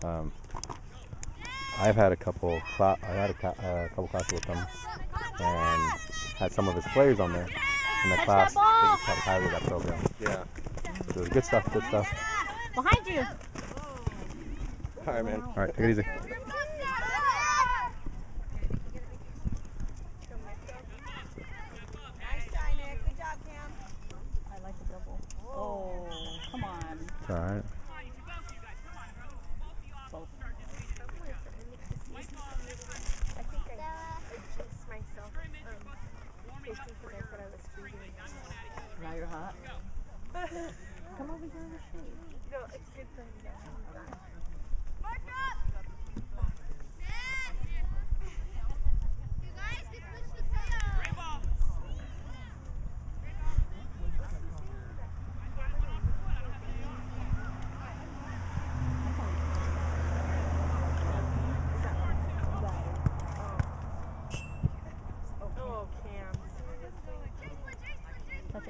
Um, I've had a couple classes with them, and had some of his players on there in the class. They just had highly that program. Yeah. So it was good stuff. Good stuff. Behind you. All right, man. All right, take it easy. Come on. It's all right. I think I jinxed myself because I said I was freezing. Now you're hot. Come over here in the shade. No, it's good for me.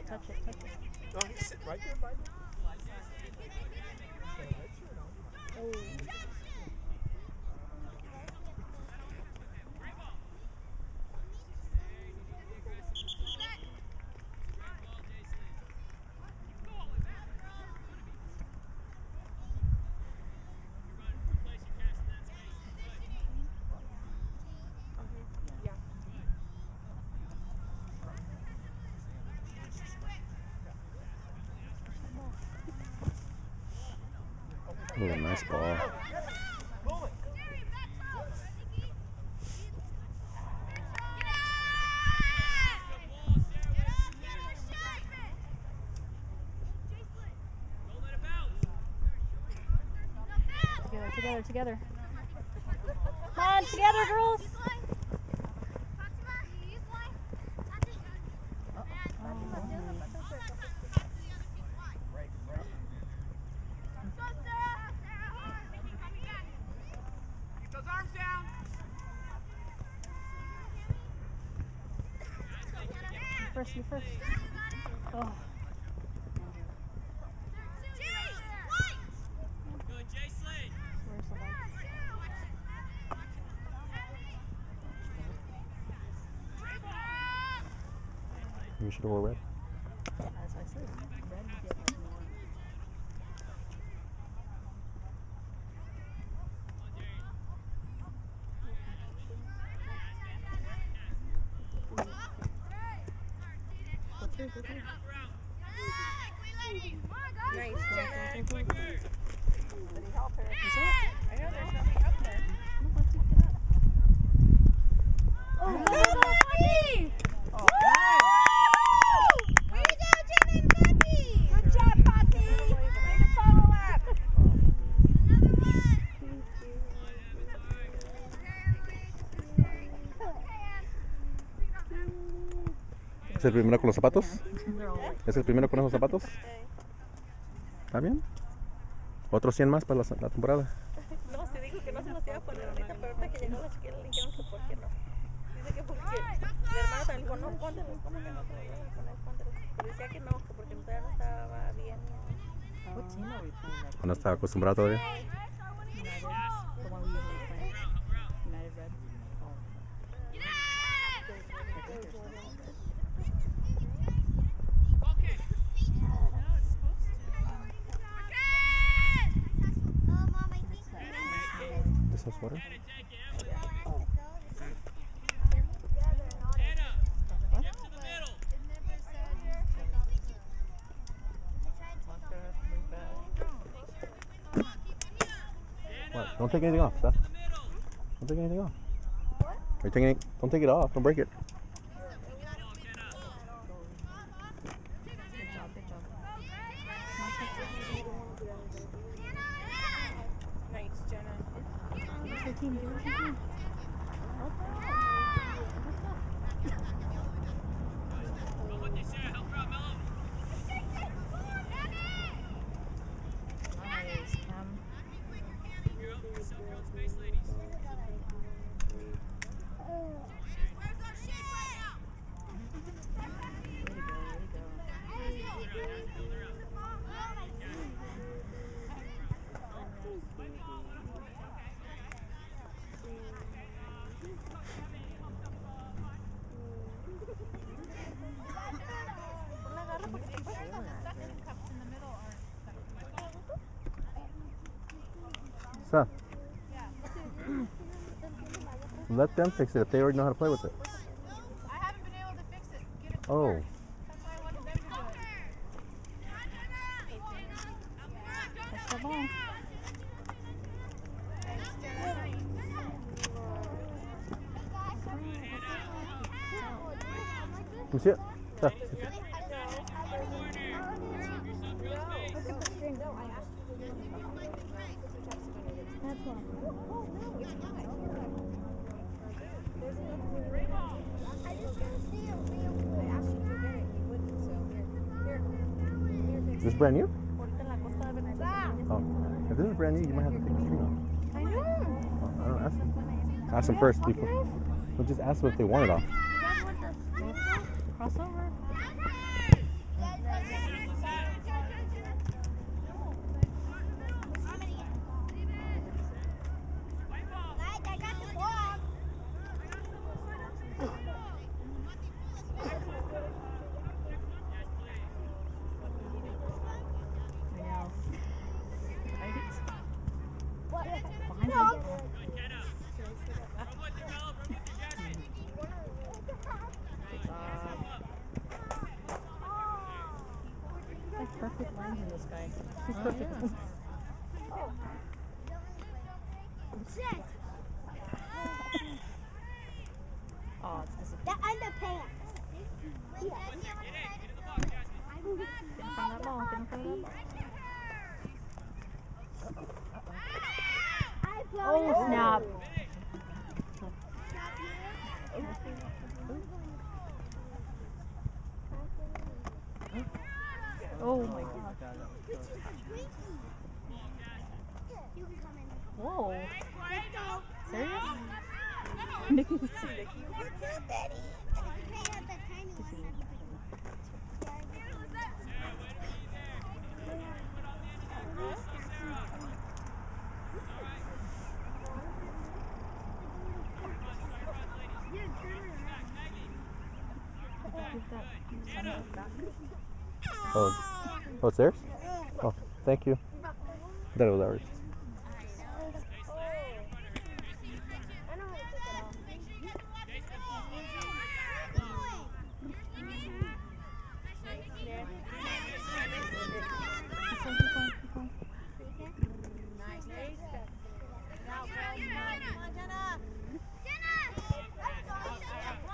Touch it. No, he's sitting right there by me. Oh. Oh, nice ball. Together. Come on, together, girls. Keep those arms down. You first. Oh. You should have wore red. As I said, red you get like more. Nice, Jenna. Somebody help her. I know there's nothing up there. Oh, Patty! Oh, way to go, Jenna and Patty! Good job, Patty! Way to follow up! ¿Es el primero con los zapatos? ¿Es el primero con esos zapatos? ¿Está bien? ¿Otros 100 más para la temporada? No, se dijo que no se los iba a poner ahorita, pero ahorita que llegó la chiquilla le dijeron que por qué no. Dice que porque mi hermano también dijo, no, póntelos, ¿cómo que no te los voy a poner? Póntelos. Pero decía que no, que porque todavía no estaba bien. ¿O no estaba acostumbrado todavía? United, the one we usually play. United Red. ¿Es el sweater? What? Don't take anything off, Steph. Don't take anything off. Are you taking don't take it off. Don't break it. Nice, Jenna. Seth. Let them fix it if they already know how to play with it. I haven't been able to fix it. Get it to Oh. work. That's why I wanted them to do it. That's the ball. Let me see it. Seth. That's one. Is this brand new? Ahorita en la costa de Venezuela. Oh. If this is brand new, you might have to take the string off. I know. Oh, I don't know. Ask them. Ask them first. Before. We'll just ask them if they want it off. Crossover. Perfect lines in this guy. He's perfect. Oh, it's disappointing. The underpants. Get in front of that ball. Get in front of that ball. Oh, snap. Oh my god. Whoa. Serious? Nikki's Oh, it's theirs? Oh, thank you. I thought it was ours.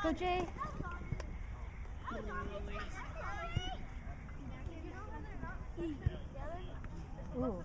Go, Jay. Ooh.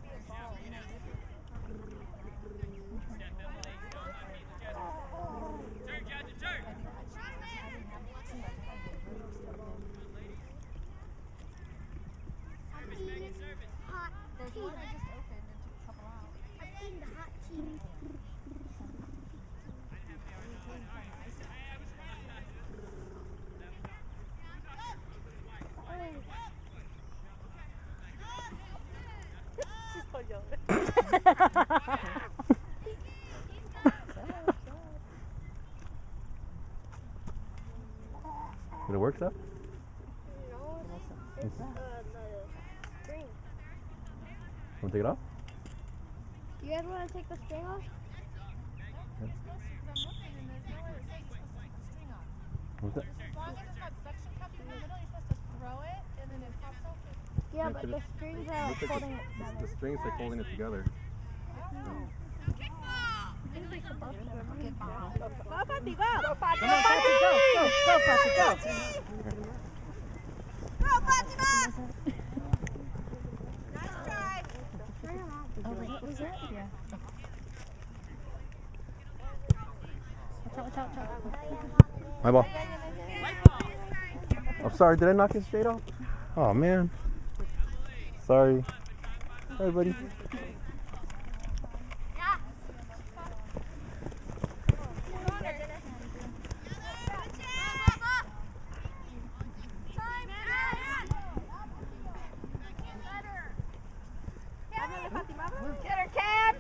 Did it work, Seth? It's the string. Want to take it off? You guys want to take the string off? What's that? As long as it's got suction cup in the middle, you're supposed to throw it and then it pops open. Yeah, but the strings are holding it together. The strings like holding it together. Go, Fati, go! Go, Fati! Go, Fati, go! Go, Fati, go! Go, Fatima! Nice try! Oh, what was that? Yeah. Watch out. My ball. I'm sorry, did I knock it straight off? Oh, man. Sorry. Sorry, buddy. Get her, Cam!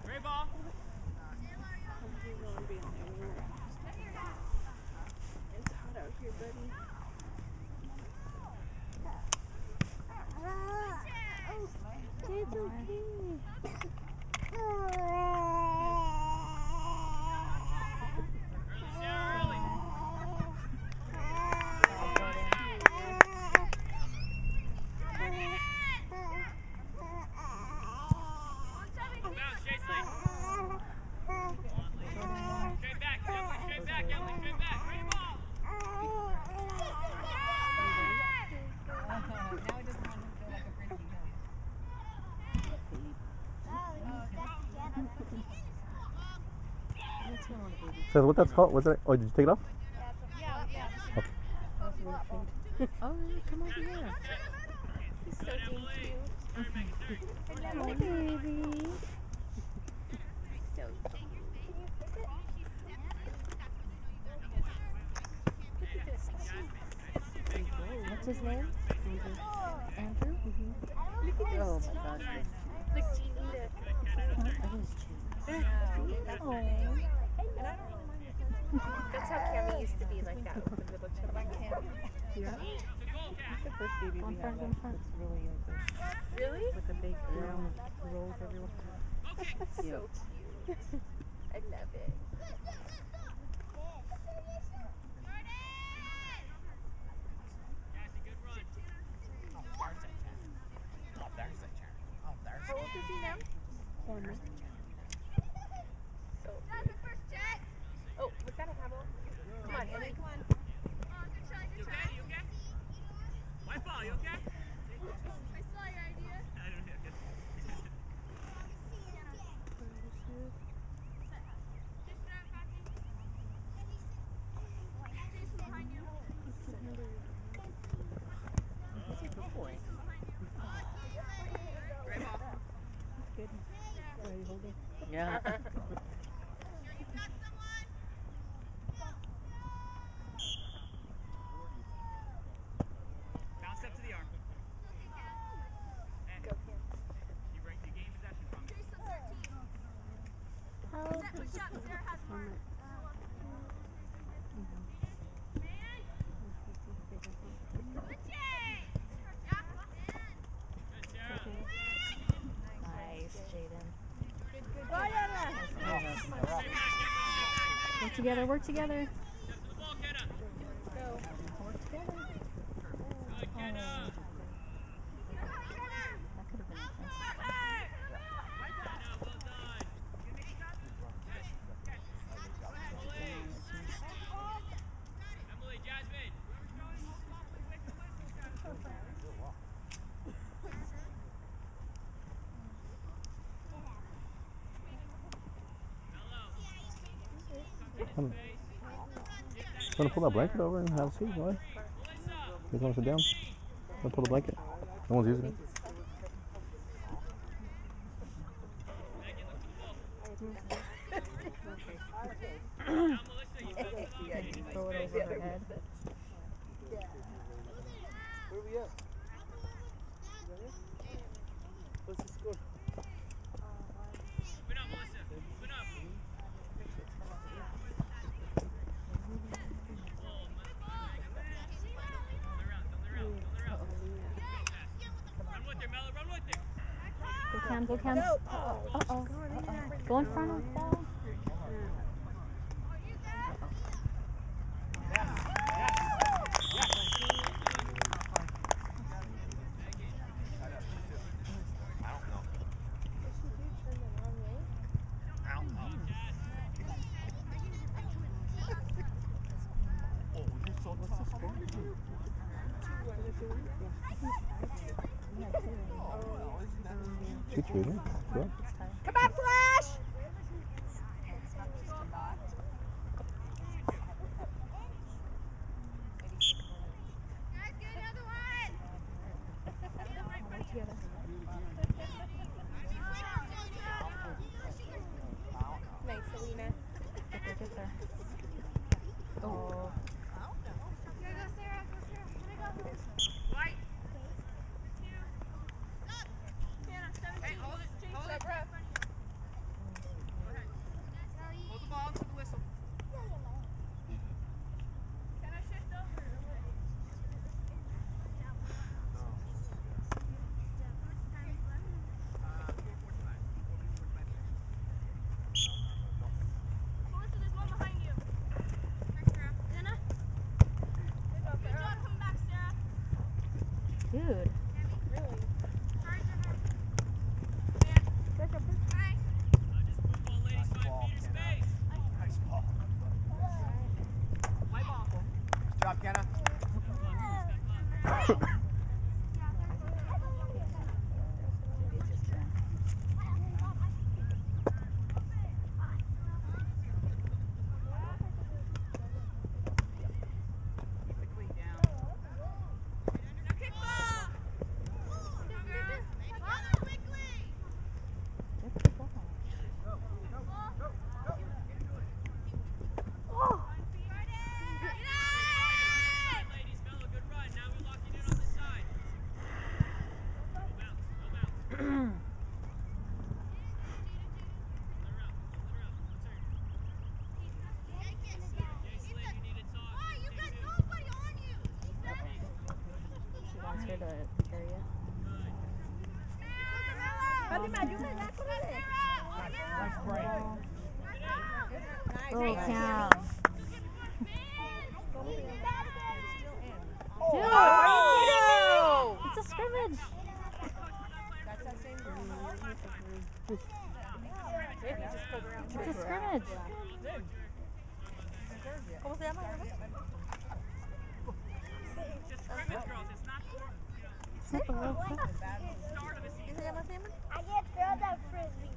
Great ball. It's hot out here, buddy. So what that's called? What's that? Oh, did you take it off? Yeah, yeah. Oh, come over here. He's so damn cute. Oh, baby. So What's his name? Andrew? Oh my gosh. like Gina. That is cute. Oh. That's how Cammy used to be like that with the little children. Yeah. It's the first baby we had. It's really good. Really? With the big round rolls everywhere. So cute. I love it. How old is he now? So oh, was that a habble? Come on, Ellie. Come on. You okay? White ball, you okay? I saw your idea. I don't know. Yeah. Bounce up to the arm. And Go, Cam. you break the game possession from me. Nice, Jaden. Work together, work together. Step to the ball, Kenna. Go. Work together. Good, Kenna. That could have been offensive. Kenna, well done. Emily, Jasmine. Want to pull that blanket over and have a seat? Why? You guys want to sit down? Don't pull the blanket. No one's using it. Throw it over her head. Where we at? What's the score? Open up, Melissa. Open up. Run with her, Mella. Run with her. Go Cam, go Cam. Uh-oh. Go in front of the ball. She's shooting. Yeah. Come on, Flash! Nice, Selena. Get there. Oh. White. Hey, hold it. Hold it. Papi, me ayuda ya, córrele. Oh, count. Dude, Oh! are you kidding me? It's a scrimmage. It's a scrimmage. ¿Cómo se llama? It's not the World Cup. ¿Qué se llama? I get throw that frisbee.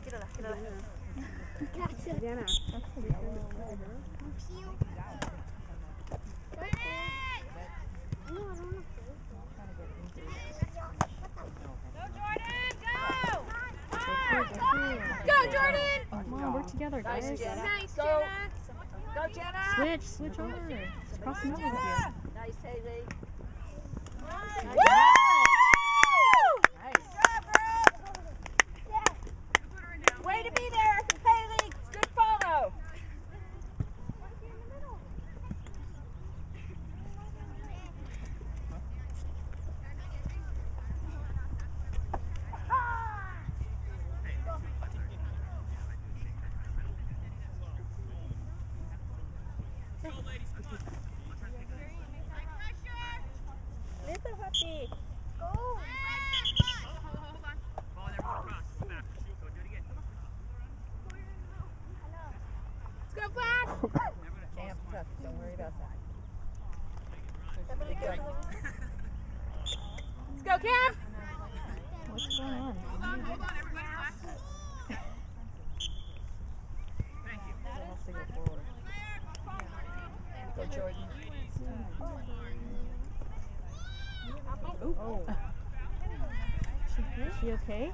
Quírala, quírala. Gotcha. Diana. No, I don't know. Go, Jordan! Come on, work together, guys. Nice, Jenna. Go. Go, Jenna. Switch over. It's crossing over with you. Nice, Haley. Way to be there, Haley. Good follow. Listo, papi. Go. Let's go, Flash. Camp tough. Don't worry about that. Let's go, Cam. What's going on? Go, Jordan. Oh. Is she okay?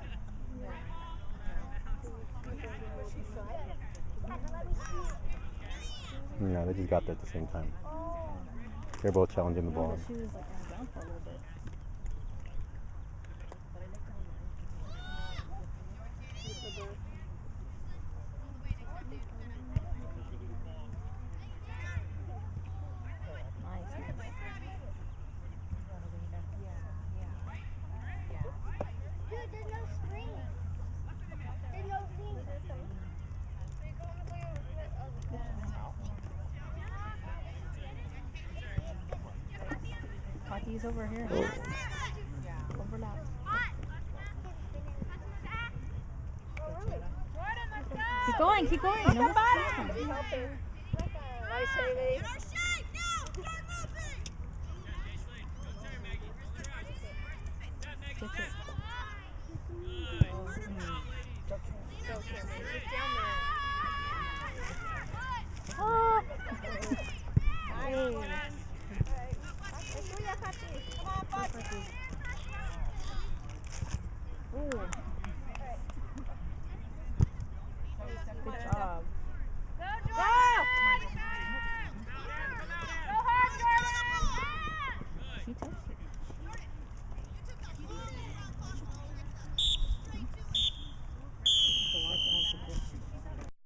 No, they just got there at the same time. They're both challenging the ball. She was like on the ground for a little bit. Dude, there's no screen. There's no thing. Hockey's over here. Overlap. Keep going, keep going. No one's stopping. Nice, Haley. Switch it.